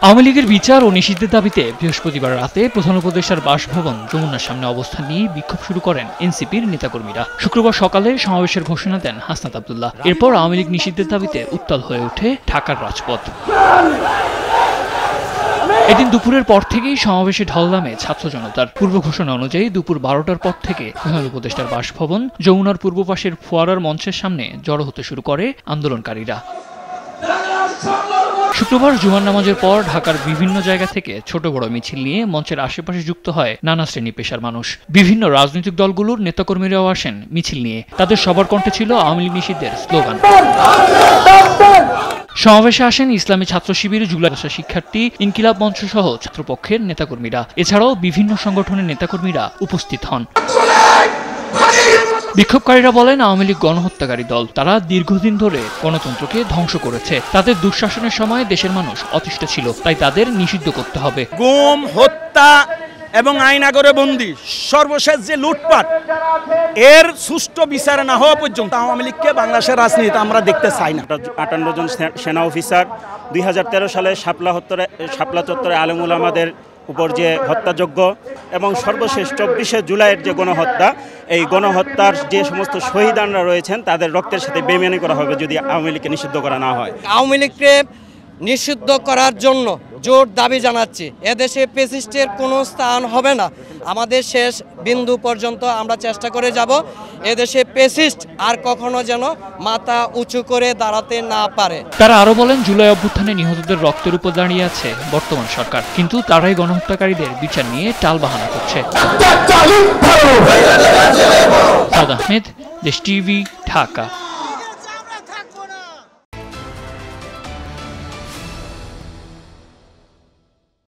আওয়ামী লীগের বিচার ও নিষিদ্ধের দাবিতে বৃহস্পতিবার রাতে প্রধান উপদেষ্টার বাসভবন যমুনার সামনে অবস্থান নিয়ে বিক্ষোভ শুরু করেন এনসিপির নেতাকর্মীরা। শুক্রবার সকালে সমাবেশের ঘোষণা দেন হাসনাত আব্দুল্লাহ। এরপর আওয়ামী লীগ নিষিদ্ধের দাবিতে উত্তাল হয়ে ওঠে ঢাকার রাজপথ। এদিন দুপুরের পর থেকেই সমাবেশে ঢল নামে ছাত্র জনতার। পূর্ব ঘোষণা অনুযায়ী দুপুর 12টার পর থেকে প্রধান উপদেষ্টার বাসভবন যমুনার পূর্ব পাশের ফোয়ারার মঞ্চের সামনে জড়ো হতে শুরু করে আন্দোলনকারীরা। শুক্রবার জুমার নামাজের পর ঢাকার বিভিন্ন জায়গা থেকে ছোট বড় মিছিল নিয়ে মঞ্চের আশেপাশে যুক্ত হয় নানা শ্রেণী পেশার মানুষ। বিভিন্ন রাজনৈতিক দলগুলোর নেতাকর্মীরাও আসেন মিছিল নিয়ে। তাদের সবার কণ্ঠে ছিল আওয়ামী লীগ নিষিদ্ধের স্লোগান। সমাবেশে আসেন ইসলামী ছাত্র শিবির, জুলাই শিক্ষার্থী, ইনকিলাব মঞ্চ সহ ছাত্রপক্ষের নেতাকর্মীরা। এছাড়াও বিভিন্ন সংগঠনের নেতাকর্মীরা উপস্থিত হন। বিক্ষোভকারীরা বলেন, আওয়ামী লীগ গণহত্যাকারী দল। তারা দীর্ঘদিন ধরে গণতন্ত্রকে ধ্বংস করেছে। তাদের দুঃশাসনের সময় দেশের মানুষ অতিষ্ঠ ছিল, তাই তাদের নিষিদ্ধ করতে হবে। গুম, হত্যা এবং আইনাগরে বন্দী, সর্বশেষ যে লুটপাট, এর সুষ্ঠু বিচার না হওয়া পর্যন্ত আওয়ামী লীগকে বাংলাদেশের রাজনীতি আমরা দেখতে চাই না। 58 জন সেনা অফিসার 2013 সালে শাপলা চত্বরে আলেম উলামাদের উপর যে হত্যাযজ্ঞ এবং সর্বশেষ 24শে জুলাইয়ের যে গণহত্যা, এই গণহত্যার যে সমস্ত শহীদানরা রয়েছেন তাদের রক্তের সাথে বেইমানি করা হবে যদি আওয়ামী লীগকে নিষিদ্ধ করা না হয়। আওয়ামী লীগকে নিষিদ্ধ করার জন্য জোর দাবি জানাচ্ছি। এদেশে ফ্যাসিস্টের কোনো স্থান হবে না। আমাদের শেষ বিন্দু পর্যন্ত আমরা চেষ্টা করে যাব এদেশে ফ্যাসিস্ট আর কখনো যেন মাথা উঁচু করে দাঁড়াতে না পারে। তারা আরো বলেন, জুলাই অভ্যুত্থানে নিহতদের রক্তের উপর দাঁড়িয়ে আছে বর্তমান সরকার, কিন্তু তারাই গণহত্যাকারীদের বিচার নিয়ে টালবাহানা করছে। সাদ আহমেদ, দেশ টিভি, ঢাকা।